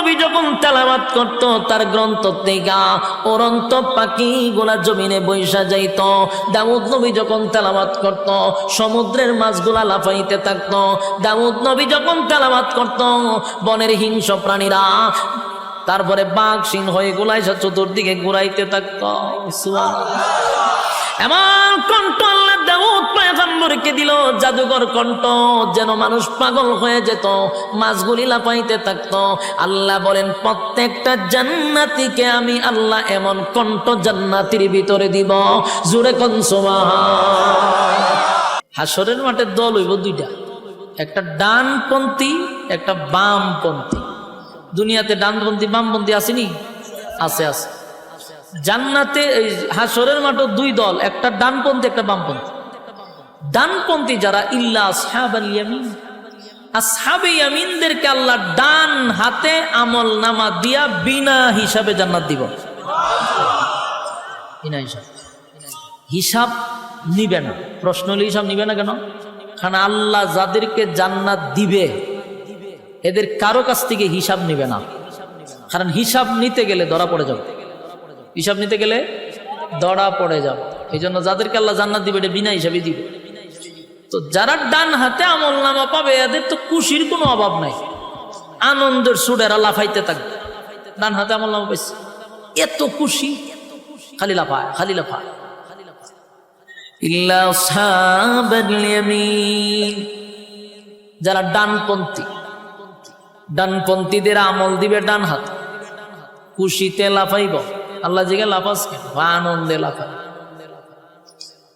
নবী যখন তেলাওয়াত করত তার গ্রন্থ থেকে উড়ন্ত পাখিগুলা জমিনে বৈশা যাইত। দাউদ নবী যখন তেলাওয়াত করত সমুদ্রের মাছগুলা লাফাইতে থাকত। দাউদ নবী যখন তেলাওয়াত করত বনের হিংস্র প্রাণীরা তারপরে বাঘ সিংহ হয়ে গোলাইসা চতুর্দিকে ঘুরাইতে থাকত। এমন কণ্ঠ আল্লাহ দাউদ পয়গম্বরকে দিল, জাদুঘর কণ্ঠ, যেন মানুষ পাগল হয়ে যেত, মাছগুলি লাফাইতে থাকতো। আল্লাহ বলেন প্রত্যেকটা জান্নাতীকে আমি আল্লাহ এমন কণ্ঠ জান্নাতীর ভিতরে দিব। জোরে কোন সুবহান। হাসরের মাঠে দল হইব দুইটা, একটা ডানপন্থী একটা বামপন্থী। দুনিয়াতে ডানপন্থী বামপন্থী আসেনি? আছে আছে। জান্নাতে এই হাসরের মাঠে দুই দল, একটা ডানপন্থী একটা বামপন্থী। ডানপন্থী যারা ইল্লা আসহাবাল ইয়ামিন, আসহাবে ইয়ামিনদেরকে আল্লাহ ডান হাতে আমল নামা দিয়া বিনা হিসাবে জান্নাত দিব। বিনা হিসাব, হিসাব নিবে না। প্রশ্ন হলে হিসাব নিবে না কেন? কারণ আল্লাহ যাদেরকে জান্নাত দিবে এদের কারো কাছ থেকে হিসাব নিবে না। কারণ হিসাব নিতে গেলে ধরা পড়ে যাবে, হিসাব নিতে গেলে ধরা পড়ে যাবে। এই জন্য যাদেরকে আল্লাহ জান্নাত দিবে এটা বিনা হিসাবে দিবে। তো যারা ডান হাতে আমল নামা পাবে এদের তো খুশির কোনো অভাব নাই, আনন্দের সুরেরা লাফাইতে থাকবে। ডান হাতে আমল নামা পাইছে, এত খুশি, খালি লাফায় খালি লাফায়। ইল্লা আসহাবাল ইয়ামিন, যারা ডানপন্থী, ডানপন্থীদের আমল দিবে ডান হাত, খুশিতে লাফাইব। আল্লাহ জিগে লাফাস কেন? আনন্দে লাফাই।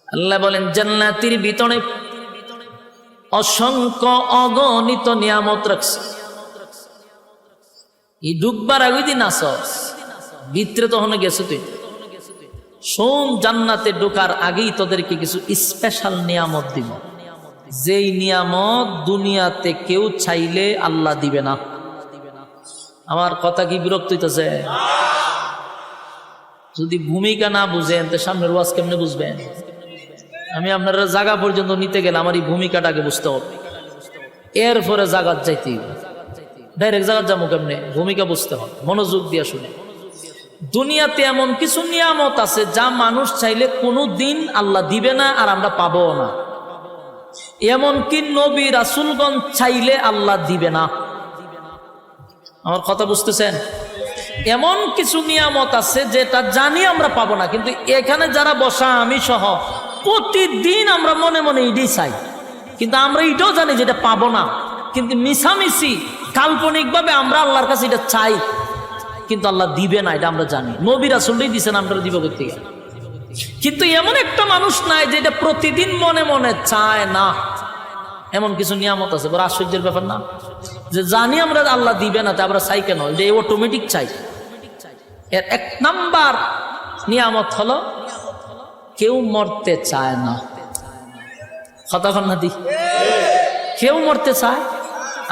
আল্লাহ বলেন জান্নাতের ভিতরে অসংখ্য অগণিত নিয়ামত রাখছে। এই ঢুকবার আগে দিন আসস ভিতরে তখন গেছে তুই শোন, জান্নাতে ঢোকার আগেই তোদেরকে কিছু স্পেশাল নিয়ামত দিব, যেই নিয়ামত দুনিয়াতে কেউ চাইলে আল্লাহ দিবে না। আমার কথা কি বিরক্ত হইতেছে? যদি ভূমিকা না বুঝেন তো সামনের ওয়াজ কেমনে বুঝবেন? আমি আপনারা জায়গা পর্যন্ত নিতে গেলে আমার এই ভূমিকাটাকে বুঝতে হবে, এরপরে জায়গাত যাইতে হবে। ডাইরেক্ট জায়গাত যাবো কেমনে? ভূমিকা বুঝতে হবে, মনোযোগ দিয়ে শুনে। দুনিয়াতে এমন কিছু নিয়ামত আছে যা মানুষ চাইলে কোনো দিন আল্লাহ দিবে না আর আমরা পাবো না। এমনকি নবী রাসূলগণ চাইলে আল্লাহ দিবে না। আমার কথা বুঝতেছেন? এমন কিছু নিয়ামত আছে যেটা জানি আমরা পাবো না, কিন্তু এখানে যারা বসা আমি সহ প্রতিদিন আমরা মনে মনে এটাই চাই, কিন্তু আমরা এটাও জানি যেটা পাবো না। কিন্তু মিছামিছি কাল্পনিকভাবে আমরা আল্লাহর কাছে এটা চাই, কিন্তু আল্লাহ দিবে না এটা আমরা জানি। নবী রাসূলই দিবেন, আমরা দিব করতে গেলে। কিন্তু এমন একটা মানুষ নাই যেটা প্রতিদিন মনে মনে চায় না। এমন কিছু নিয়ামত আছে, বড় আশ্চর্যের ব্যাপার না? যে জানি আমরা আল্লাহ দিবে না তা আমরা চাই কেন? এটা অটোমেটিক চাই। এর এক নাম্বার নিয়ামত হলো কেউ মরতে চায় না। কতক্ষণ না দি? কেউ মরতে চায়,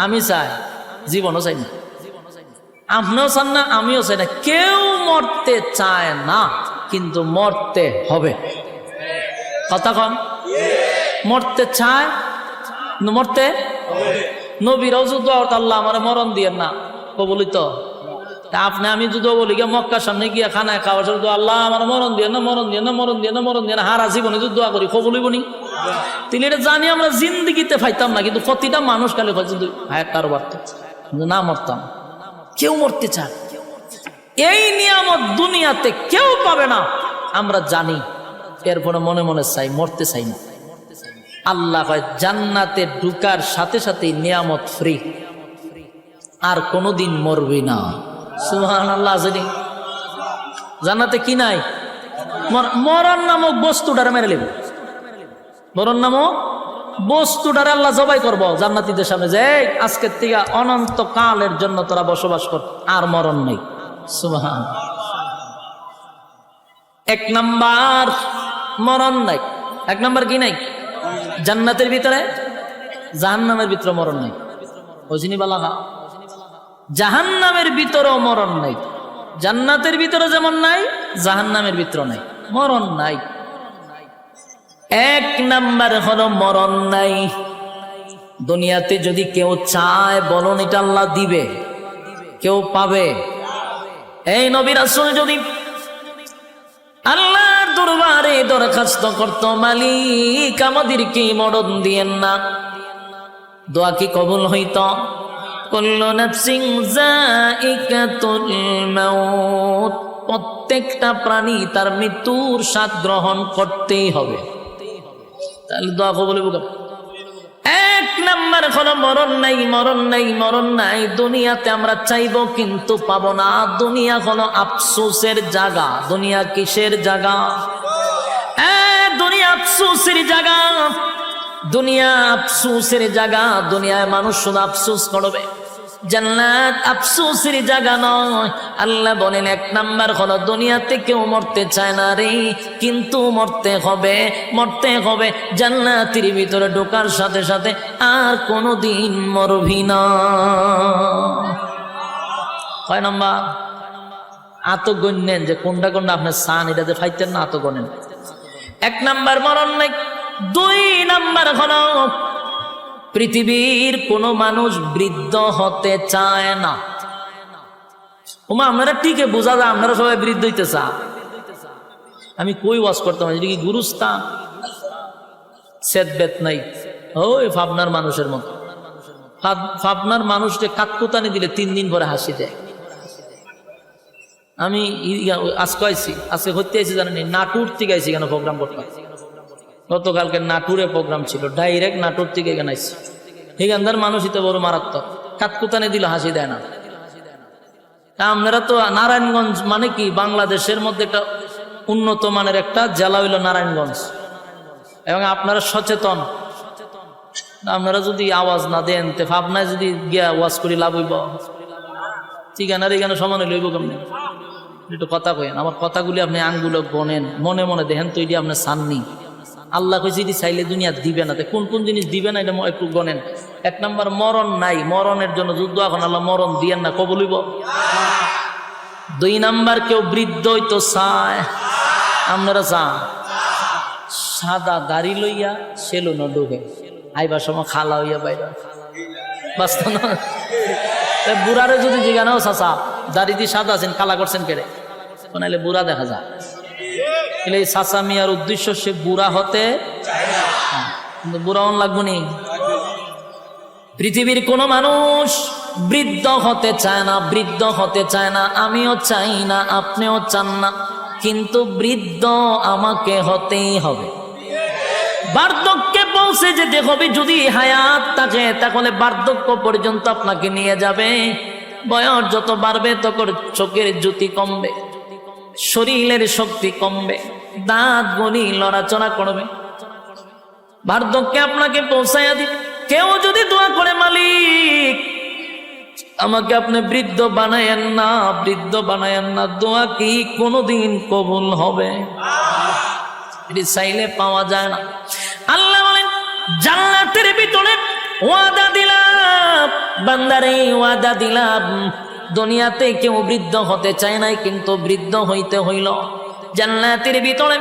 আমি চাই, জীবনও চাই না। আপনিও চান না, আমিও চাই না। কেউ মরতে চায় না, কিন্তু মরতে হবে। কতক্ষণ? মরতে চায়, মরতে নবীরাও যুদ্ধ আল্লাহ আমার মরণ দিয়ে না কবলিত। আপনি আমি যুদ্ধ বলি গিয়ে মক্কার সামনে গিয়ে খানায় খাওয়ার শুধু আল্লাহ আমার মরণ দিয়ে না, মরণ দিয়ে না, মরণ দিয়ে না, মরণ দিয়ে না, হারা জীবনে যুদ্ধ করি কবলিব নি। তিনি এটা জানি আমরা জিন্দিগিতে পাইতাম না, কিন্তু প্রতিটা মানুষ কালে কারো বার্তা না মরতাম। কেউ মরতে চায়, এই নিয়ামত দুনিয়াতে কেউ পাবে না আমরা জানি, এরপরে মনে মনে চাই, মরতে চাই না। আল্লাহ কয় জান্নাতে ঢুকার সাথে সাথে নিয়ামত ফ্রি, আর কোনোদিন মরবি না। সুবহানাল্লাহ। জান্নাতে কি নাই? মরণ নামক বস্তুটারে মেরে নেব। মরণ নামক বস্তুটারে আল্লাহ জবাই করবো জান্নাতীদের সামনে, যে আজকের থেকে অনন্ত কালের জন্য তোরা বসবাস কর, আর মরণ নেই। সুবহানাল্লাহ। এক নাম্বার মরণ নাই। এক নাম্বার কি নাই? জান্নাতের ভিতরে, জাহান্নামের ভিতরে মরণ নাই। বুঝিনি বালাহা? জাহান্নামের ভিতরেও মরণ নাই। জান্নাতের ভিতরে যেমন নাই, জাহান্নামের ভিতরে নাই, মরণ নাই। এক নাম্বার হলো মরণ নাই। দুনিয়াতে যদি কেউ চায় বলুন এটা আল্লাহ দিবে? কেউ পাবে? এই নবী রাসূল যদি আল্লাহর দরবারে দরখাস্ত করত, মালিক আমাদেরকে মরণ দিয়েন না, দোয়া কি কবুল হইত? কুল্লু নাফসিন যায়িকাতুল মাউত, প্রত্যেকটা প্রাণী তার মৃত্যুর স্বাদ গ্রহণ করতেই হবে। তাহলে দোয়া কবুল হবে। এক নাম্বার হলো মরণ নাই, মরণ নাই, মরণ নাই। দুনিয়াতে আমরা চাইবো কিন্তু পাবো না। দুনিয়া হলো আফসোসের জায়গা। দুনিয়া কিসের জায়গা? দুনিয়া আফসোসের জায়গা। দুনিয়া আফসোসের জায়গা। দুনিয়ায় মানুষ শুধু আফসোস করবে, জান্নাত আফসোসের জায়গা নয়। আল্লাহ বলেন এক নাম্বার হলো দুনিয়াতে কেউ মরতে চায় না রে, কিন্তু মরতে হবে, মরতে হবে। জান্নাতের ভিতরে ঢোকার সাথে সাথে আর কোনোদিন মরবি না। কয় নাম্বার? আতো গণ্যেন যে কোনটা কোনটা আপনার সান এটাতে ফাইতেন না, আতো গণেন। এক নাম্বার মরণ নাই। দুই নাম্বার হলো পৃথিবীর কোন মানুষ বৃদ্ধ হতে চায় না। ওমা আপনারা ঠিকই বোঝা যায় আপনারা সবাই বৃদ্ধ হইতে চান। আমি কই ওয়াজ করতাম, এটা কি গুরুস্থান? সেদ বেত নাই, ওই ভাবনার মানুষের মতো। ভাবনার মানুষকে কাতকুতানি দিলে 3 দিন পরে হাসি দেয়। আমি আজকে আইছি, আজকে হতে আইছি জানেন, নাটুর থেকে আইছি কেন প্রোগ্রাম করতাম। গতকালকে নাটুরে প্রোগ্রাম ছিল, ডাইরেক্ট নাটুর থেকে এখানে আইছি। এখানকার মানুষই তো বড় মারাত্মক, কাতকুতানি দিল হাসি দেয় না। আপনারা তো নারায়ণগঞ্জ মানে কি বাংলাদেশের মধ্যে একটা উন্নত মানের একটা জেলা হইল নারায়ণগঞ্জ, এবং আপনারা সচেতন। আপনারা যদি আওয়াজ না দেন তে ভাবনায় যদি গিয়া ওয়াজ করি লাভ হইব? ঠিকানার এখানে সমানে লইব কেমনি? একটু কথা কইেন, আমার কথাগুলি আপনি আঙ্গুলো গনেন, মনে মনে দেখেন তো এটি আপনার সাননি। আল্লাহ কইছে এটি চাইলে দুনিয়া দিবে না, কোন কোন জিনিস দিবে না এটা একটু গনেন। এক নাম্বার মরণ নাই, মরণের জন্য যুদ্ধ, এখন আল্লাহ মরণ দিয়েন না, কবুল হইব। দুই নাম্বার কেউ বৃদ্ধ হইতো চায়, আপনারা চান? সাদা দাড়ি লইয়া সেলুন ঢুকে আইবার সময় খালা হইয়া বাইরে বাস্তব না। বুড়ারে যদি জিজ্ঞানাও চাচা দাড়ি দিয়ে সাদা আছেন, কালা করছেন কেড়ে, নাহলে বুড়া দেখা যায়। এই চাচা মিয়ার উদ্দেশ্য সে বুড়া হতে, কিন্তু বুড়া অন লাগবো নি। পৃথিবীর কোন মানুষ বৃদ্ধ হতে চায় না, বৃদ্ধ হতে চায় না। আমিও চাই না, আপনিও চান না, কিন্তু বৃদ্ধ আমাকে হতেই হবে। বার্ধক্যে পৌঁছে যেতে হবে। যদি হায়াত থাকে তাহলে বার্ধক্য পর্যন্ত আপনাকে নিয়ে যাবে। বয়স যত বাড়বে তখন চোখের জ্যোতি কমবে, শরীরের শক্তি কমবে, দাঁত গলি লড়াচড়া করবে। বার্ধক্যে আপনাকে পৌঁছাইয়া দিবে। কেউ যদি দোয়া করে, মালিক আমাকে আপনি বৃদ্ধ বানায়েন না, বৃদ্ধ বানায়েন না, দোয়া কি কোনোদিন কবুল হবে? এটি চাইলে পাওয়া যায় না। আল্লাহ বলেন জান্নাতের ভিতরে ওয়াদা দিলাম, বান্দারে ওয়াদা দিলাম। দুনিয়াতে কেউ বৃদ্ধ হতে চায় নাই, কিন্তু বৃদ্ধ হইতে হইল। জান্নাতের ভিতরে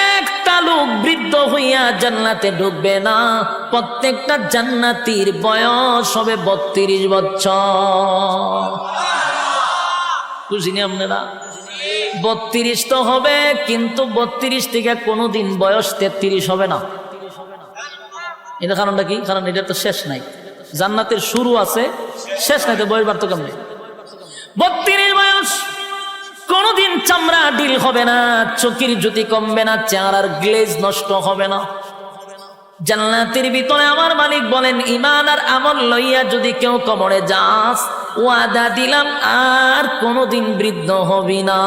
একটা লোক বৃদ্ধ হইয়া জান্নাতে ঢুকবে না। প্রত্যেকটা জান্নাতীর বয়স হবে 32 বছর। বুঝিনি আপনারা? 32 তো হবে, কিন্তু 32 থেকে কোনোদিন বয়স 33 হবে না। এটা কারণটা কি? কারণ এটা তো শেষ নাই। জান্নাতের শুরু আছে, শেষ নাই, তো বয়স বাড়তো কেমনে? 32 বয়স। কোনোদিন চামড়া ডিল হবে না, চোখের জ্যোতি কমবে না, চেহারার গ্লেজ নষ্ট হবে না। জান্নাতের ভিতরে আমার মালিক বলেন, ঈমান আর আমল লইয়া যদি কেউ কবরে যাস, ওয়াদা দিলাম আর কোনোদিন বৃদ্ধ হবি না।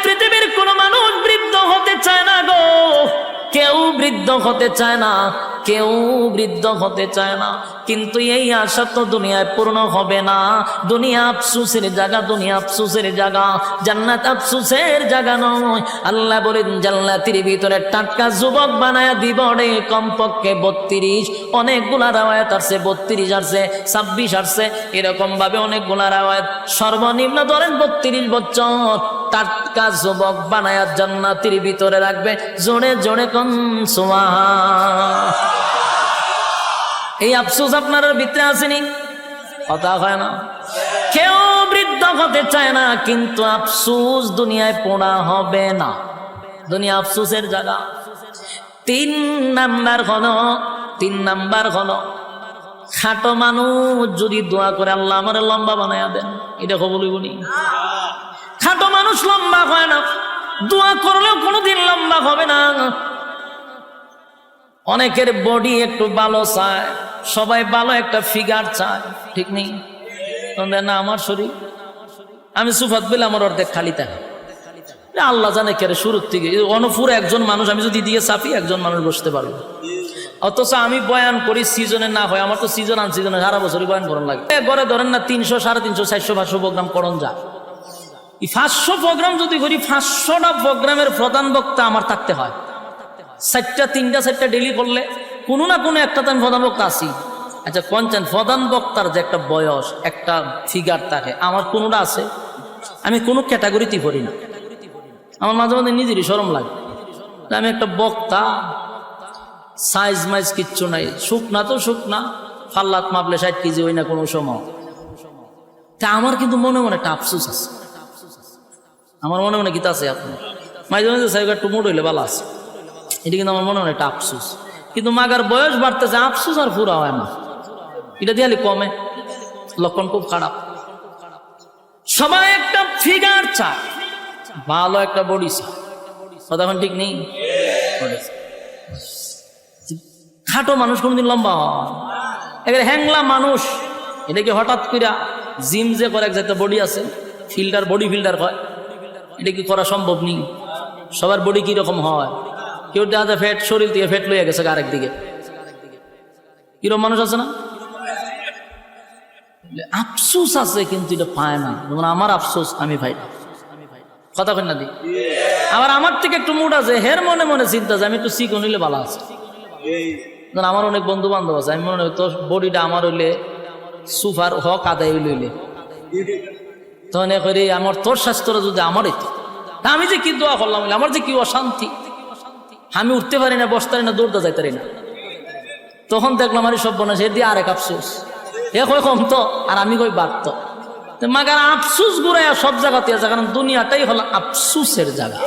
পৃথিবীর কোন মানুষ বৃদ্ধ হতে চায় না গো, কেউ বৃদ্ধ হতে চায় না, কেউ বৃদ্ধ হতে চায় না। কিন্তু এই আশা তো দুনিয়ায় পূর্ণ হবে না। দুনিয়া আফসোসের জায়গা, দুনিয়া আফসোসের জায়গা, জান্নাত আফসোসের জায়গা নয়। আল্লাহ বলেন জান্নাতের ভিতরে টাটকা যুবক বানায়া দিব রে, কমপক্ষে 32। অনেকগুলা রাওয়ায়াত আসছে 32 আসছে, 26 আসছে, এরকম ভাবে অনেকগুলা রাওয়ায়াত। সর্বনিম্ন ধরেন 32 বছর টাটকা যুবক বানায়া জান্নাতের ভিতরে রাখবে। জোরে জোরে কোন সুবহান। এই আফসোস আপনার ভিতরে আসেনি? কথা হয় না, কেউ বৃদ্ধ হতে চায় না, কিন্তু আফসোস দুনিয়ায় পড়া হবে না, দুনিয়া আফসোসের জায়গা। তিন নাম্বার হলো খাটো মানুষ যদি দোয়া করে আল্লাহ আমার লম্বা বানায়া দেন, এটা কবুল হইব নি? খাটো মানুষ লম্বা হয় না, দোয়া করলেও কোনোদিন লম্বা হবে না। অনেকের বডি একটু ভালো চায়, সবাই ভালো একটা ফিগার চায়, ঠিক নেই? না আমার শরীর, আমি সুফাত পেলে আমার অর্ধেক খালি থাকে, আল্লাহ জানে কে শুরুর থেকে অনপুর একজন মানুষ আমি যদি দিয়ে চাপি একজন মানুষ বসতে পারবো। অথচ আমি বয়ান করি সিজনে না হয়, আমার তো সিজন আন সিজনে সারা বছরই বয়ান করার লাগে। ঘরে ধরেন না 300, 350, 400, 500 প্রোগ্রাম করণ যায়। এই 500 প্রোগ্রাম যদি করি, 500টা প্রোগ্রামের প্রধান বক্তা আমার থাকতে হয়। 3টা ডেলি করলে কোনো না কোনো একটা তো আমি প্রধান বক্তা আছি। আচ্ছা পঞ্চান প্রধান বক্তার যে একটা বয়স, একটা ফিগার থাকে, আমার কোনোটা আছে? আমি কোনো ক্যাটাগরিতেই পড়ি না। আমার মাঝে মাঝে নিজেরই শরম লাগে, আমি একটা বক্তা, সাইজ মাইজ কিচ্ছু নাই, শুকনা তো শুকনা, ফাল্লাত মাপলে 60 কেজি হই না কোনো সময়। তা আমার কিন্তু মনে মনে একটা আফসোস আছে, আমার মনে মনে কিতা আছে, আপনার মাঝে মাঝে সাইজ একটু মোট হইলে ভালো আছে, এটা কিন্তু আমার মনে মনে একটা আফসোস। কিন্তু মাগার বয়স বাড়তেছে, আফসোস আর পুরা হয় না, এটা দিয়ে কমে, লক্ষণ খুব খারাপ। সবাই একটা ফিগার চায়, ভালো একটা বডি চায়, কথা এখন ঠিক নেই? খাটো মানুষ কোনদিন লম্বা হয়? একেবারে হ্যাংলা মানুষ, এটা কি হঠাৎ করে জিম যে করে, একটা বডি আছে ফিল্টার, বডি ফিল্টার হয়, এটা কি করা সম্ভব নেই? সবার বডি কি রকম হয়? কেউ দেখা যায় ফ্যাট, শরীর থেকে ফ্যাট লইয়া গেছে আরেক দিকে, কিরকম মানুষ আছে না? আফসোস আছে কিন্তু এটা পায় না, যেমন আমার আফসোস আমি ভাই, কথা কই না দি। আবার আমার থেকে একটু মুড আছে, হের মনে মনে চিন্তা যে আমি একটু চিকন হইলে ভালো আছে। আমার অনেক বন্ধু বান্ধব আছে, আমি মনে হয় তোর বডিটা আমার হইলে সুফার হক আদায় হইলে, তখন করে আমার তোর স্বাস্থ্যটা যদি আমারই তো, আমি যে কি দোয়া করলাম, আমার যে কি অশান্তি, আমি উঠতে পারি না, বসতে পারি না, দৌড়তে যাইতে পারি না। তখন দেখলাম আমার সব বোনা সে দিয়ে আরেক আফসোস, এ কয় কম তো, আর আমি কই বাদ তো। মাগার আফসুস ঘুরাইয়া সব জায়গাতে আছে, কারণ দুনিয়াটাই হলো আফসুসের জায়গা।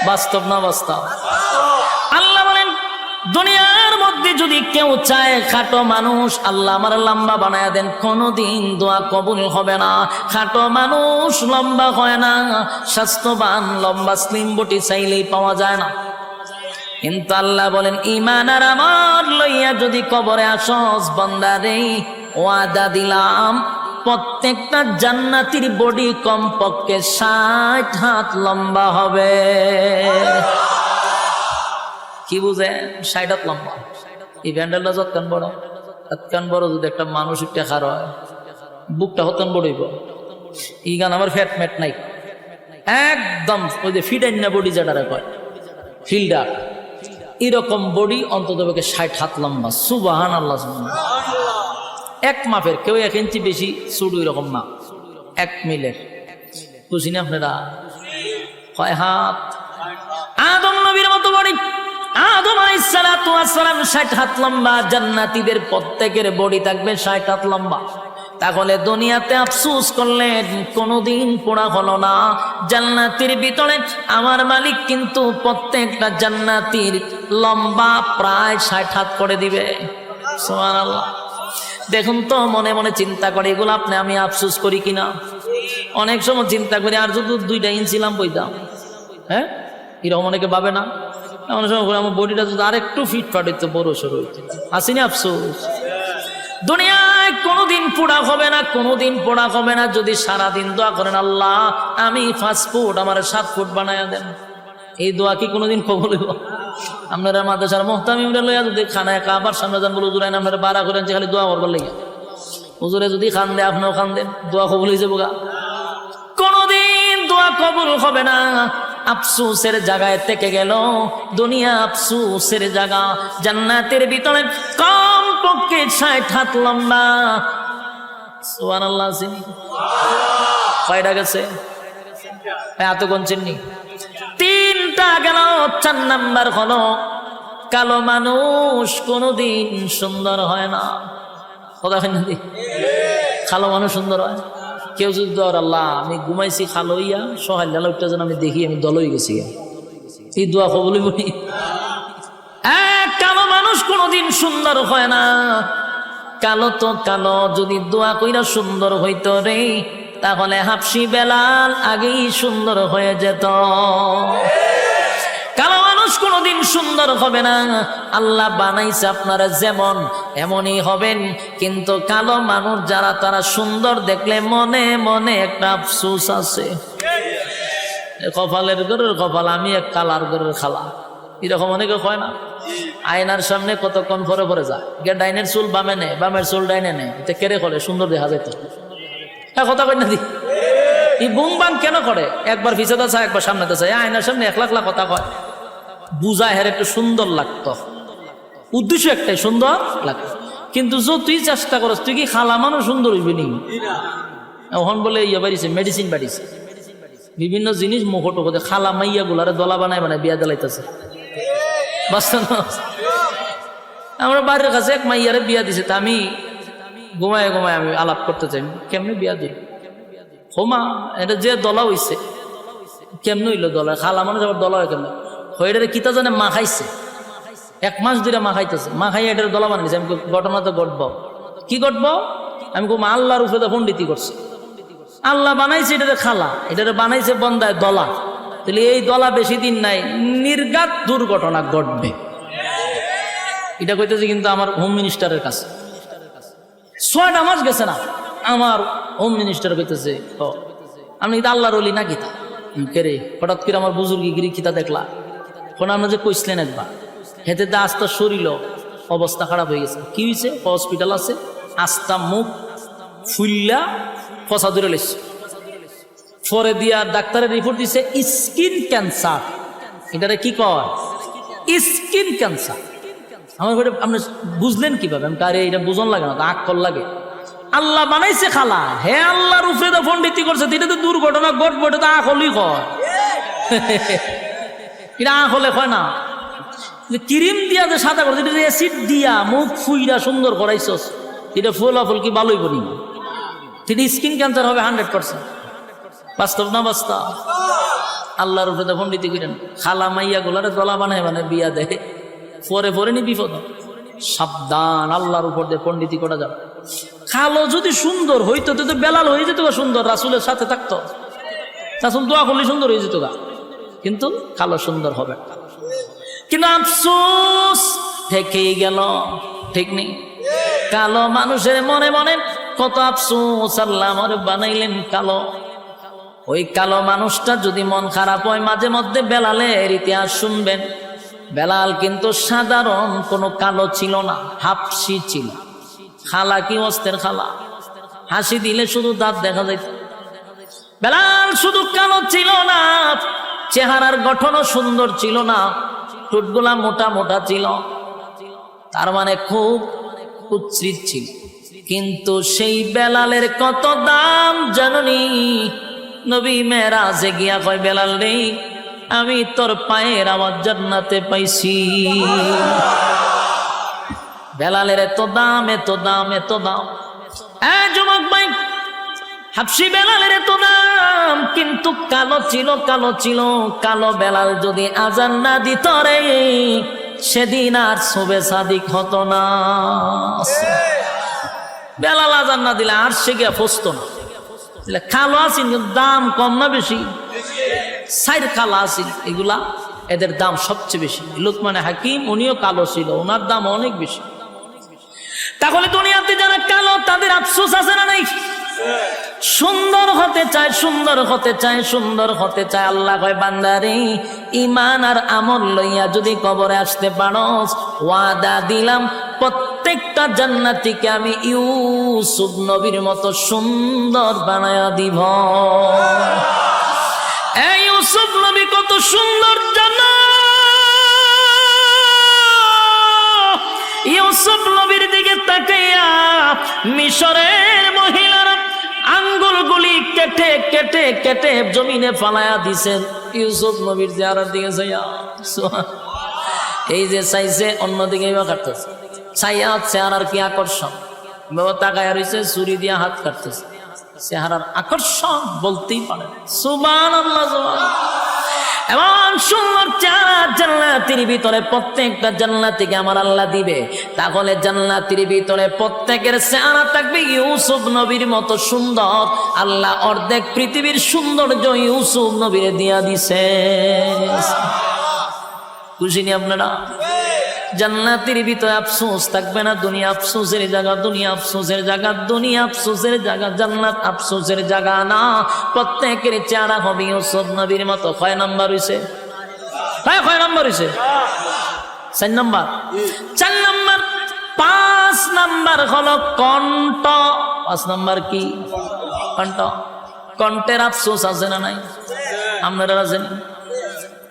বাস্তব না বাস্তব? আল্লাহ বলেন দুনিয়ার মধ্যে যদি কেউ চায় খাটো মানুষ আল্লাহ আমার লম্বা বানায়া দেন, কোনদিন দোয়া কবুল হবে না। খাটো মানুষ লম্বা হয় না, স্বাস্থ্যবান লম্বা স্লিম বডি চাইলেই পাওয়া যায় না। কিন্তু আল্লাহ বলেন ঈমান আর আমল লইয়া যদি কবরে আসস বান্দারে, ওয়াদা দিলাম প্রত্যেকটা জান্নাতীর বডি কমপক্ষে 60 হাত লম্বা হবে। কি বুঝে 60 হাত লম্বা? এই ব্যান্ডেলটা যতক্ষণ বড়, ততক্ষণ বড় যদি একটা মানুষ একটা খার হয়, বুকটা হতন বড়ইব। এই গান আমার ফ্যাট ম্যাট নাই, একদম ওই যে ফিট না বডি যেটা কয় ফিল্ডার, এরকম বডি অন্তত 60 হাত লম্বা। সুবহানাল্লাহ। এক মাপের, কেউ 1 ইঞ্চি বেশি শুধু এরকম না, 1 মিলের। খুশি না আপনারা? কয় হাত? আদম নবীর মতো বডি, আদম আলাইহিস সালাতু ওয়াস সালাম 60 হাত লম্বা, জান্নাতীদের প্রত্যেকের বডি থাকবে 60 হাত লম্বা। তাহলে দুনিয়াতে আফসোস করলেন কোনদিন পুরা হলো না। জান্নাতের ভিতরে আমার মালিক কিন্তু প্রত্যেকটা জান্নাতীর লম্বা প্রায় 60 হাত করে দিবে। সুবহানাল্লাহ। দেখুন তো মনে মনে চিন্তা করে এগুলো আপনি আমি আফসোস করি কিনা? অনেক সময় চিন্তা করি আর যদি 2 ইঞ্চি লাম বইতাম, হ্যাঁ এরকম অনেকে ভাবে না? অনেক সময় আমার বডিটা যদি আর একটু ফিট ফাট হইতো, বড় সড়ো হইতো, আসেনি আফসোস? দুনিয়ায় কোনোদিন পোড়া হবে না, কোনোদিন পোড়া হবে না যদি সারাদিন দোয়া করেন আল্লাহ আমি 5 ফুট আমার 7 ফুট বানায়া দেন। এই দোয়া কি কোনোদিন কবুল হইব? আপনারা মাদ্রাসার মুহতামিমরা লইয়া যদি খানায় কাবার সামনে যান, বলে হুজুর আপনারা বাড়া করেন যে খালি দোয়া করবার লাগে, হুজুরে যদি খান দেয় আপনিও খান দেন, দোয়া কবুল হয়ে যাবো গা? কোনোদিন দোয়া কবুল হবে না। আফসোসের জায়গায় থেকে গেল দুনিয়া, আফসোসের জায়গা। জান্নাতের ভিতরে কম পক্ষে 60 হাত লম্বা। সুবহানাল্লাহ। কয়টা গেছে? এত কোন চিন্নি? 3টা গেল। 4 নাম্বার হলো কালো মানুষ কোনদিন সুন্দর হয় না। কথা হয় না? খালো মানুষ সুন্দর হয়। কেউ যদি দর আল্লাহ আমি ঘুমাইছি খালো ইয়া সহায় লালটা যেন আমি দেখি আমি দল হয়ে গেছি, এই দোয়া কবুল বলি। কালো মানুষ কোনোদিন সুন্দর হয় না। কালো তো কালো, যদি দোয়া কইরা সুন্দর হইতো রে তাহলে হাফসি বেলাল আগেই সুন্দর হয়ে যেত। কালো মানুষ কোনোদিন সুন্দর হবে না। আল্লাহ বানাইছে আপনারা যেমন এমনই হবেন, কিন্তু কালো মানুষ যারা তারা সুন্দর দেখলে মনে মনে একটা আফসোস আছে। কপালের ঘরের কপাল, আমি এক কালার ঘরের খালা, এরকম অনেকে হয় না? আয়নার সামনে কতক্ষণ পরে পরে যায়, ডাইনের চুল বামে নে, বামের চুল ডাইনে নে, এটা কেড়ে করে সুন্দর দেখা যেত। হ্যাঁ কথা কই না দি, এই বুম বাং কেন করে? একবার পিছাতে চায় একবার সামনেতে চায়, আয়নার সামনে এক লাখ লাখ কথা কয়, বুঝায় হ্যাঁ একটু সুন্দর লাগতো, উদ্দেশ্য একটাই সুন্দর লাগতো। কিন্তু তুই চেষ্টা করস, তুই কি খালা মানুষ সুন্দর হইবি নি? এখন বলে ইয়ে বাড়িছে, মেডিসিন বাড়িছে, বিভিন্ন জিনিস মুখো টোকোতে খালা মাইয়া গুলারে দলা বানায় বানায় বিয়া দিলাইতেছে। আমার বাড়ির কাছে এক মাইয়ারে বিয়া দিছে, তা আমি ঘুমায় ঘুমায় আমি আলাপ করতে চাই, কেমনে বিয়া দিল হোমা, এটা যে দলা হইছে কেমনে হইলো দলা? খালা মানুষ আবার দলা হয় কেমন? এটারে কিতা জানে মাখাইছে, 1 মাস ধরে মাখাইতেছে, মাখাই এটার দলা বানাইছে। আমি ঘটনা তো ঘটবো, কি ঘটবো? আমি কম আল্লাহর উপরে পণ্ডিতি করছে। আল্লাহ বানাইছে এটারে খালা, এটারে বানাইছে বন্দায় দলা। তাহলে এই দলা বেশি দিন নাই, নির্ঘাত দুর্ঘটনা ঘটবে। এটা কইতেছে কিন্তু আমার হোম মিনিস্টারের কাছে 6টা মাস গেছে না, আমার হোম মিনিস্টার কইতেছে আপনি কিন্তু আল্লাহর ওলি না কিতা কেরে? হঠাৎ করে আমার বুজুর্গিগিরি কিতা দেখলা, কোন আপনি যে কইসলেন একবার, হেতে আস্তা শরীর অবস্থা খারাপ হয়ে গেছে। কি হয়েছে? হসপিটাল আছে, আস্তা মুখ ফুল্লা ফসা ধরে লেছে, পরে দিয়া ডাক্তারের রিপোর্ট দিছে স্কিন ক্যান্সার। এটারে কি কয়? Skin cancer. আমার ঘরে আপনি বুঝলেন কিভাবে? আমি কারে এটা বুঝন লাগে না, আক্কল লাগে। আল্লাহ বানাইছে খালা, হে আল্লাহর উপরে তো পণ্ডিতি করছে, এটা তো দুর্ঘটনা ঘটবো, এটা তো আখলই কয়, এটা আখলে কয় না। ক্রিম দিয়া যে সাদা করছে, এটা অ্যাসিড দিয়া মুখ ফুইরা সুন্দর করাইছস, এটা ফুল আফল কি ভালোই করি, এটা স্কিন ক্যান্সার হবে 100%। বাস্তব না বাস্তব? আল্লাহর উপরে তো পণ্ডিতি করেন, খালা মাইয়া গুলারে দলা বানায় মানে বিয়া দেয়, পরে পরে নি বিপদ। সাবধান, আল্লাহর উপর দিয়ে পণ্ডিতি করা যাবে। কালো যদি সুন্দর হইতো তো বেলাল হয়ে যেত সুন্দর, রাসূলের সাথে থাকতো, রাসূল দোয়া করলে সুন্দর হয়ে যেত গা, কিন্তু কালো সুন্দর হবে। কিন্তু আফসোস থেকেই গেল, ঠিক নেই? কালো মানুষের মনে মনে কত আফসোস, আল্লাহ আমার বানাইলেন কালো। ওই কালো মানুষটা যদি মন খারাপ হয়, মাঝে মধ্যে বেলালের ইতিহাস শুনবেন। বেলাল কিন্তু সাধারণ কোনো কালো ছিল না, হাফসি ছিল। খালা কি অস্তের খালা, হাসি দিলে শুধু দাঁত দেখা যাইত। বেলাল শুধু কালো ছিল না, চেহারার গঠনও সুন্দর ছিল না, ঠোঁটগুলা মোটা মোটা ছিল, তার মানে খুব কুৎসিত ছিল। কিন্তু সেই বেলালের কত দাম জাননি? নবী মেরাজে গিয়া কয়, বেলাল রে আমি তোর পায়ের আওয়াজ জান্নাতে পাইছি। বেলালের এত দাম, এত দাম, এত দাম। যুবক ভাই, হাবশি বেলালের এত দাম, কিন্তু কালো ছিল, কালো ছিল। কালো বেলাল যদি আজান না দিত রে, সেদিন আর শোবে সাদিক হতো না। বেলাল আজান না দিলে আর সে গিয়া ফসতো না। কালো আছেন কিন্তু দাম কম না বেশি? সাইর কালো আছেন, এগুলা এদের দাম সবচেয়ে বেশি। লুকমান হাকিম উনিও কালো ছিল, ওনার দাম অনেক বেশি। তাহলে দুনিয়াতে যারা কালো তাদের আফসোস আছে না নাই? সুন্দর হতে চায়, সুন্দর হতে চায়, সুন্দর হতে চায়। আল্লাহ কয়, বান্দারে ঈমান আর আমল লইয়া যদি কবরে আসতে পারোস, ওয়াদা দিলাম প্রত্যেকটা জান্নাতীকে আমি ইউসুফ নবীর মতো সুন্দর বানায়া দিব। এই ইউসুফ নবী কত সুন্দর জানো? ইউসুফ নবীর দিকে তাকাইয়া মিশরের মহিলারা আঙ্গুলগুলি কেটে কেটে কেটে জমিনে ফালায়া দিছেন। ইউসুফ নবীর চেহারার দিকে চাইয়া, এই যে চাইছে অন্যদিকে কাটতেছে, চাইয়া চেহারার কি আকর্ষণ। বাবা তাকায় রয়েছে, ছুরি দিয়ে হাত কাটতেছে। চেহারার আকর্ষণ বলতেই পারে। সুবহানাল্লাহ, এমন সুন্দর চেহারা জান্নাতের ভিতরে, প্রত্যেকটা জান্নাতীকে আমার আল্লাহ দিবে। তাহলে জান্নাতের ভিতরে প্রত্যেকের চেহারা থাকবে ইউসুফ নবীর মতো সুন্দর। আল্লাহ অর্ধেক পৃথিবীর সৌন্দর্য ইউসুফ নবীরে দিয়া দিছে। খুশি নি আপনারা? জান্নাতের ভিতরে আফসোস থাকবে না। দুনিয়া আফসোসের জায়গা, দুনিয়া আফসোসের জায়গা, দুনিয়া আফসোসের জায়গা, জান্নাত আফসোসের জায়গা না। প্রত্যেকের চেহারা হবে ইউসুফ নবীর মতো। কয় নাম্বার হইছে? কয় নাম্বার হইছে? 4 নাম্বার। 4 নাম্বার। 5 নাম্বার হলো কণ্ঠ। 5 নাম্বার কি? কণ্ঠ। কণ্ঠের আফসোস আছে না নাই? আপনারা আছেন?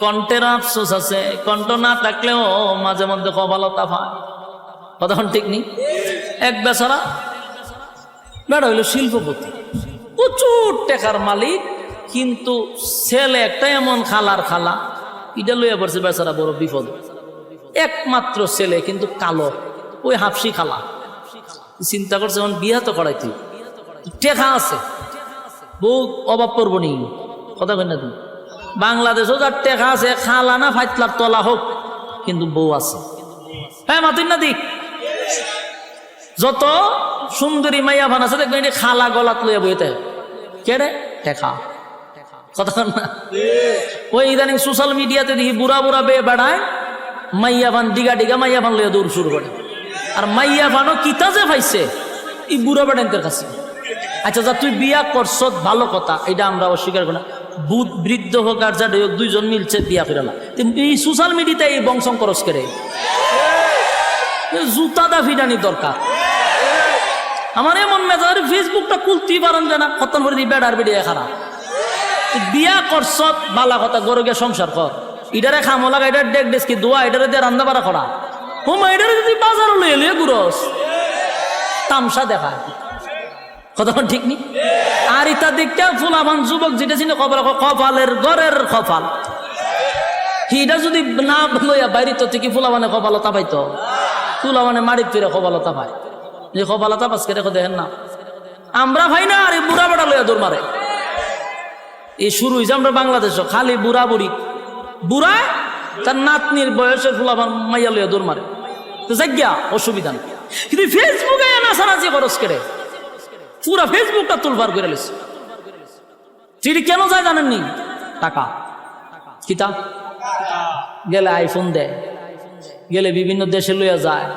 কণ্ঠের আফসোস আছে। কণ্ঠ না থাকলেও মাঝে মধ্যে কপালতা পায়। কথা ঠিক নেই? এক বেচারা বেড়া হইল শিল্পপতি, প্রচুর টাকার মালিক, কিন্তু ছেলে একটা এমন খালার খালা, এটা লইয়া পড়ছে বেচারা বড় বিপদ। একমাত্র ছেলে কিন্তু কালো, ওই হাফসি খালা। চিন্তা করছে এখন বিয়া তো করাইতে, টেকা আছে, বউ অভাব পড়বো নি। কথা কই না তুমি? বাংলাদেশও যার টেকা আছে, খালা না ফাইতলার তলা হোক, কিন্তু বউ আছে। হ্যাঁ মাতুন না দিক, যত সুন্দরী মাইয়া ভান আছে দেখবেন খালা গলাত লইয়া বইতে কেড়ে টেকা। কথা না? ওই ইদানিং সোশ্যাল মিডিয়াতে দেখি বুড়া বুড়া বেয়ে বেড়ায়, মাইয়া ভান ডিগা ডিগা মাইয়া ভান লইয়া দৌড় শুরু করে। আর মাইয়া ভানও কিতা যে পাইছে এই বুড়া বেড়াইতের কাছে। আচ্ছা যা তুই বিয়া করছ ভালো কথা, এটা আমরা অস্বীকার করি না। বুধ বৃদ্ধ হোক আর যা হোক, দুইজন মিলছে বিয়া ফেরালা। এই সোশ্যাল মিডিয়াতে এই বংশং করস করে জুতা দা ফিডানি দরকার। আমার এমন মেজাজ, ফেসবুকটা খুলতেই পারেন যে না, খতম করে দিই বেড়ার বেড়িয়ে খারাপ। বিয়া করছ বালা কথা, গরু গিয়ে সংসার কর। ইটারে খামো লাগা, এটার ডেক ডেস্কি দোয়া, এটারে দিয়ে রান্না বাড়া করা। হুমা এটারে যদি বাজারও লইয়ে লইয়ে ঘুরস, তামসা দেখা। কথা ঠিক নি? আর ইতা দেখতে ফুলাবান যুবক যেটা ছিল কপালের ঘরের কপাল, হিটা যদি না লইয়া বাইরে তো থেকে ফুলাবানে কপালতা পাইতো, ফুলাবানে মারিত ফিরে কপালতা পায়। যে কপালতা পাস করে দেখেন না, আমরা ভাই না। আর এই বুড়া বেড়া লইয়া দৌড় মারে। এই শুরু হয়েছে আমরা বাংলাদেশ, খালি বুড়া বুড়ি, বুড়া তার নাতনির বয়সের ফুলাবান মাইয়া লইয়া দৌড় মারে। তো জায়গা অসুবিধা নেই, কিন্তু ফেসবুকে নাচানাচি খরচ করে পুরা ফেসবুকটা তুলবার করে লেছে। চিঠি কেন যায় জানেননি? টাকা। কিতা গেলে আইফোন দেয়, গেলে বিভিন্ন দেশে লইয়া যায়।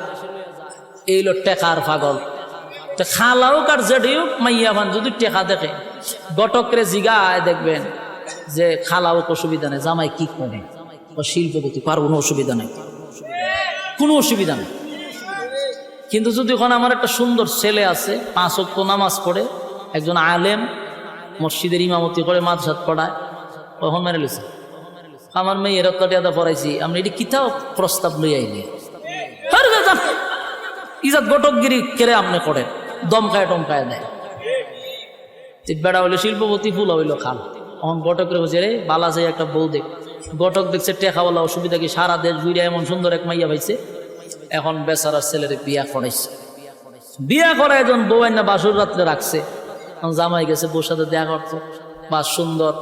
এই লো টেকার পাগল। খালাও কার জেডিও মাইয়া ভান যদি টেকা দেখে, গটকরে জিগায় দেখবেন যে খালাও অসুবিধা নেই, জামাই কি করে, ও শিল্পপতি, পার কোনো অসুবিধা নেই, কোনো অসুবিধা নেই। কিন্তু যদি ওখানে আমার একটা সুন্দর ছেলে আছে, 5 ওয়াক্ত নামাজ পড়ে, একজন আলেম, মসজিদের ইমামতি করে, মাদ্রাসাত পড়ায়, তখন মেরে লিছে আমার মেয়ে রক্তটা পড়াইছি, আমরা এটি কিতাও প্রস্তাব লই আইলি ইজাত গটকগিরি কেড়ে আপনি করেন, দমকায় টমকায় দেয়। বেড়া হইলো শিল্পপতি, ফুল হইলো খাল। তখন গটকরে বলছে রে বালা যাই একটা বউ দেখ। গটক দেখছে টেকাওয়ালা, অসুবিধা কি, সারা দেশ ঘুরে এমন সুন্দর এক মাইয়া পাইছে। এখন বেচারার ছেলের বিয়া করাইছে, বিয়া করা একজন বউ না বাসুর রাত্রে রাখছে। জামাই গেছে বউর সাথে দেখা করতো, বা সুন্দর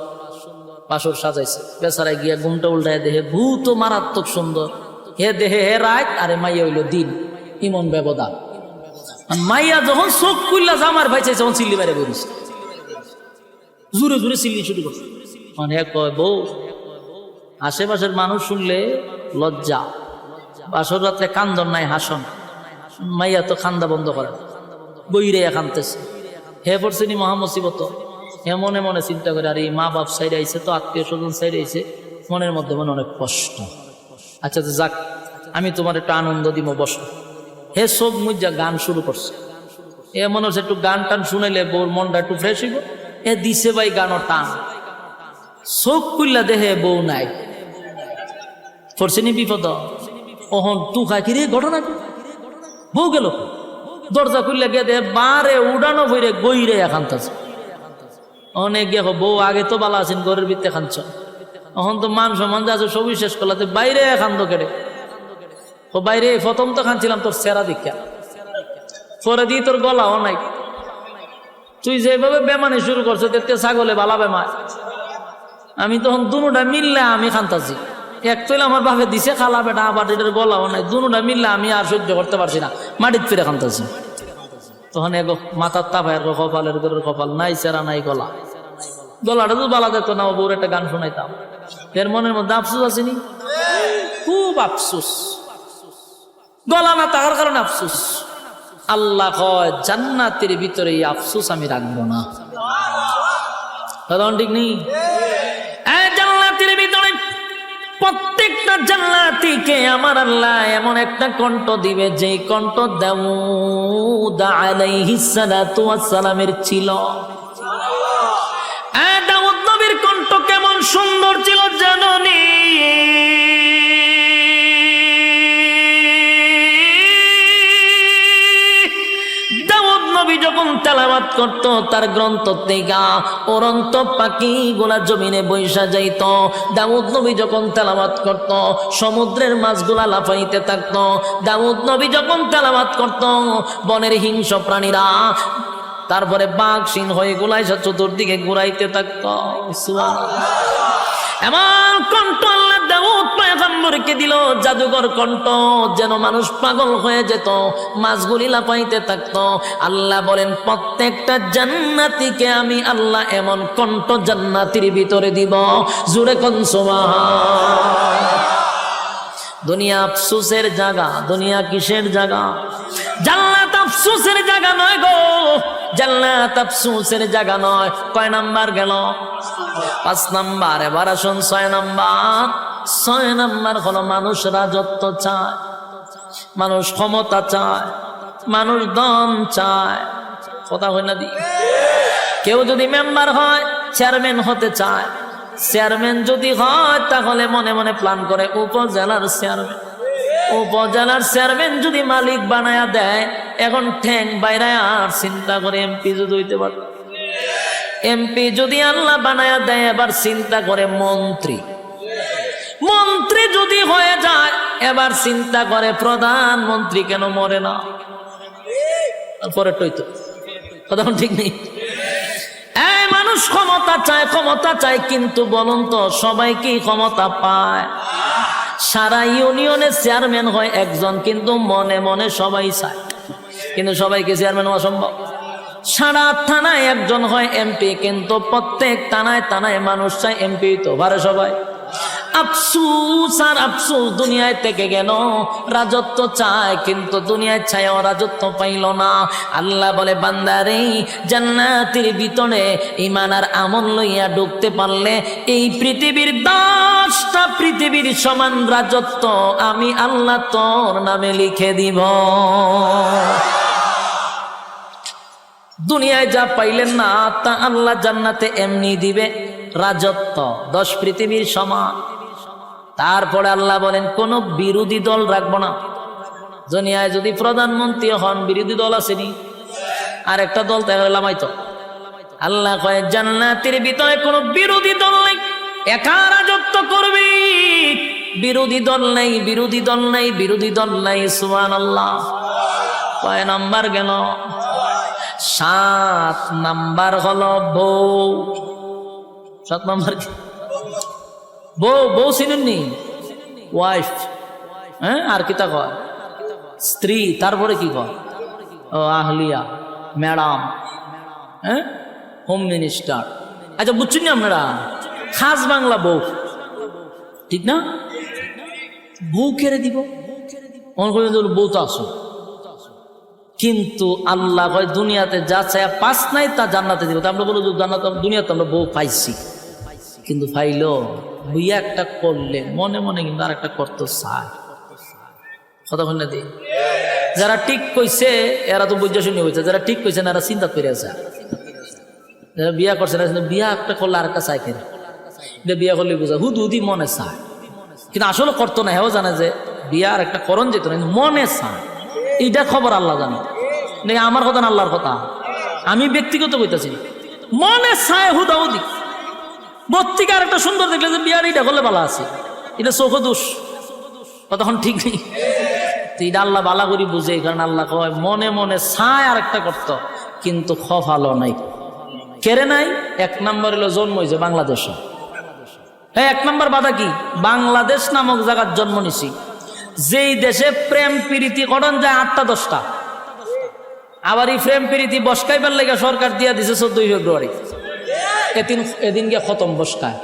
বাসুর সাজাইছে। বেচারায় গিয়া ঘুমটা উল্টায় দেহে ভূত মারাত্মক সুন্দর, হে দেহে হে রাত, আরে মাইয়া হইলো দিন। ইমন ব্যবধান। মাইয়া যখন চোখ খুললা জামার ভাই চাইছে, তখন চিল্লি বাইরে বেরিয়েছে, জুড়ে জুড়ে চিল্লি শুরু করছে। মানে কয় বউ, আশেপাশের মানুষ শুনলে লজ্জা, বাসর রাত্রে কান্দন নাই হাসন। মাইয়া তো খান্দা বন্ধ করে, বইরে কানতেছে। হে পড়ছে নি মহামসিবত। হে মনে মনে চিন্তা করে, আর এই মা বাপ সাইডে আইছে, তো আত্মীয় স্বজন সাইডে আইছে, মনের মধ্যে মনে অনেক কষ্ট। আচ্ছা যাক, আমি তোমার একটু আনন্দ দিব, বসো। হে সব মুজা গান শুরু করছে। এ মনে হচ্ছে একটু গান টান শুনাইলে বউর মনটা একটু ফ্রেশ হইব। এ দিছে ভাই গানও টান, চোখ খুললা দেহে বউ নাই। পড়ছে নি বিপদ। ওহন তু খাই কিরে ঘটনা কি, বউ গেল। দরজা খুললে গিয়ে দেহে বারে উড়ানো বইরে গইরে এখানতাছে। অনেক গিয়ে বউ আগে তো বালা আছেন, ঘরের ভিতরে খানছ, এখন তো মান সম্মান যা আছে সবই শেষ করলাতে বাইরে খান্দ কেড়ে। ও বাইরে প্রথম তো খানছিলাম তোর সেরা দীক্ষা, পরে দিয়ে তোর গলাও নাই, তুই যেভাবে বেমানি শুরু করছো দেখতে ছাগলে বালা বেমায়। আমি তখন দুটা মিললে আমি খান্তাছি, এক তৈলে আমার বাপে দিছে খালা বেটা, আবার এটার গলাও নাই, দুটা মিললে আমি আর সহ্য করতে পারছি না, মাটির ফিরে খান্তাছি। তখন এক মাথার তাপায় কপালের করে কপাল নাই, চেরা নাই গলা, গলাটা তো বালা দেখতো না, বউর একটা গান শোনাইতাম। এর মনের মধ্যে আফসোস আসেনি, খুব আফসোস, গলা না থাকার কারণে আফসোস। আল্লাহ কয় জান্নাতের ভিতরে এই আফসোস আমি রাখবো না, কথা ঠিক নেই? জান্নাতের ভিতরে প্রত্যেকটা জান্নাতীকে আমার আল্লাহ এমন একটা কণ্ঠ দিবে, যে কণ্ঠ দাউদ আলাইহিস সালাতু ওয়াস সালামের ছিল। দাউদ নবীর কণ্ঠ কেমন সুন্দর ছিল জানোনি? দাউদ নবী যখন তেলাওয়াত করত, তার গ্রন্থ থেকে অরন্ত পাখি গুলা জমিনে বৈশা যাইত। দাউদ নবী যখন তেলাওয়াত করত, সমুদ্রের মাছগুলা লাফাইতে থাকতো। দাউদ নবী যখন তেলাওয়াত করত, বনের হিংস্র প্রাণীরা, তারপরে বাঘ সিংহ হয়ে গুলাইসা চতুর্দিকে ঘুরাইতে থাকতো। এমন কণ্ঠ আল্লাহ দাউদ পয়গম্বরকে দিল, জাদুকর কণ্ঠ, যেন মানুষ পাগল হয়ে যেত, মাছগুলি লাফাইতে থাকতো। আল্লাহ বলেন প্রত্যেকটা জান্নাতীকে আমি আল্লাহ এমন কণ্ঠ জান্নাতের ভিতরে দিব। জোরে কোন সুবহান। দুনিয়া আফসোসের জায়গা, দুনিয়া কিসের জায়গা? জান্নাত আফসোসের জায়গা নয় গো, জান্নাত আফসোসের জায়গা নয়। কয় নাম্বার গেল? 5 নাম্বার। এবার আসুন 6 নাম্বার। 6 নাম্বার হলো মানুষ রাজত্ব চায়, মানুষ ক্ষমতা চায়, মানুষ ধন চায়। কথা হয় না দি? কেউ যদি মেম্বার হয়, চেয়ারম্যান হতে চায়। চেয়ারম্যান যদি হয়, তাহলে মনে মনে প্ল্যান করে উপজেলার চেয়ারম্যান। উপজেলার চেয়ারম্যান যদি মালিক বানায়া দেয়, এখন ঠ্যাং বাইরে আর চিন্তা করে এমপি যদি হইতে পারে। এমপি যদি আল্লাহ বানায়া দেয়, এবার চিন্তা করে মন্ত্রী। মন্ত্রী যদি হয়ে যায়, এবার চিন্তা করে প্রধানমন্ত্রী কেন মরে না। পরে টইতো কথা ঠিক নেই। মানুষ ক্ষমতা চায়, ক্ষমতা চায়, কিন্তু বলুন তো সবাই কি ক্ষমতা পায়? সারা ইউনিয়নের চেয়ারম্যান হয় একজন, কিন্তু মনে মনে সবাই চায়, কিন্তু সবাইকে চেয়ারম্যান হওয়া সম্ভব? সারা থানায় একজন হয় এমপি, কিন্তু প্রত্যেক থানায় থানায় মানুষ চায় এমপি তো পারে সবাই। আফসোস আর আফসোস, দুনিয়ায় থেকে গেল। রাজত্ব চায়, কিন্তু দুনিয়ায় চায় রাজত্ব পাইল না। আল্লাহ বলে বান্দারে, জান্নাতের ভিতরে ঈমান আর আমল লইয়া ঢুকতে পারলে এই পৃথিবীর 10টা পৃথিবীর সমান রাজত্ব আমি আল্লাহ তোর নামে লিখে দিব। দুনিয়ায় যা পাইলেন না, তা আল্লাহ জান্নাতে এমনি দিবে, রাজত্ব 10 পৃথিবীর সমান। তারপরে আল্লাহ বলেন কোন বিরোধী দল রাখবো না। দুনিয়ায় যদি প্রধানমন্ত্রী হন, বিরোধী দল আসেনি, আর একটা দল তাহলে লামাইতো। আল্লাহ কয় জান্নাতের ভিতরে কোনো বিরোধী দল নেই, একা রাজত্ব করবি, বিরোধী দল নেই, বিরোধী দল নেই, বিরোধী দল নেই। সুবহানাল্লাহ। কয় নাম্বার গেল? 7 নাম্বার হলো বউ। 7 নাম্বার কি? বউ। বউ চিনেননি? ওয়াইফ। হ্যাঁ, আর কি তা কয়? স্ত্রী। তারপরে কি কয়? ও আহলিয়া, ম্যাডাম, হ্যাঁ, হোম মিনিস্টার। আচ্ছা বুঝছেন না আপনারা? খাস বাংলা বউ, ঠিক না? বউ কেড়ে দিব, বউ তো আসো। কিন্তু আল্লাহ কয় দুনিয়াতে যা চায় 5 নাই, তা জান্নাতে দিব। আমরা বলবো জান্নাত, দুনিয়াতে আমরা বউ পাইছি, কিন্তু পাইলো বুইয়া একটা করলে মনে মনে কিন্তু আর একটা করতে চায়। কথা বল না দি? যারা ঠিক কইছে এরা তো বুঝা শুনি হয়েছে, যারা ঠিক কইছে না এরা চিন্তা করে আছে। যারা বিয়া করছে না, বিয়া একটা করলে আর একটা চাই ফেরে, বিয়া করলে বুঝা হুদি মনে চায়, কিন্তু আসলে করতো না। হেও জানে যে বিয়া আর একটা করণ যেত না, মনে চায়। এইটা খবর আল্লাহ জানে, আমার কথা না আল্লাহর কথা। আমি ব্যক্তিগত কইতাছি, মনে চায় হুদাহুদি। বত্তিকে আর একটা সুন্দর দেখলে যে বিয়ার এইটা করলে ভালো আছে, এটা চোখ দোষ। তখন ঠিক নেই, তো এটা আল্লাহ বালা করি বুঝে, কারণ আল্লাহ কয় মনে মনে ছায় আর একটা করত, কিন্তু খফালো নাই। কেড়ে নাই? এক নম্বর হলো জন্ম হয়েছে বাংলাদেশে। হ্যাঁ, এক নম্বর বাধা কি? বাংলাদেশ নামক জায়গার জন্ম নিছি, যেই দেশে প্রেম প্রীতি করণ যায় 8টা 10টা। আবার এই প্রেম প্রীতি বসকাইবার লেগে সরকার দিয়া দিছে 14 ফেব্রুয়ারি, এদিন গিয়ে খতম বসকায়।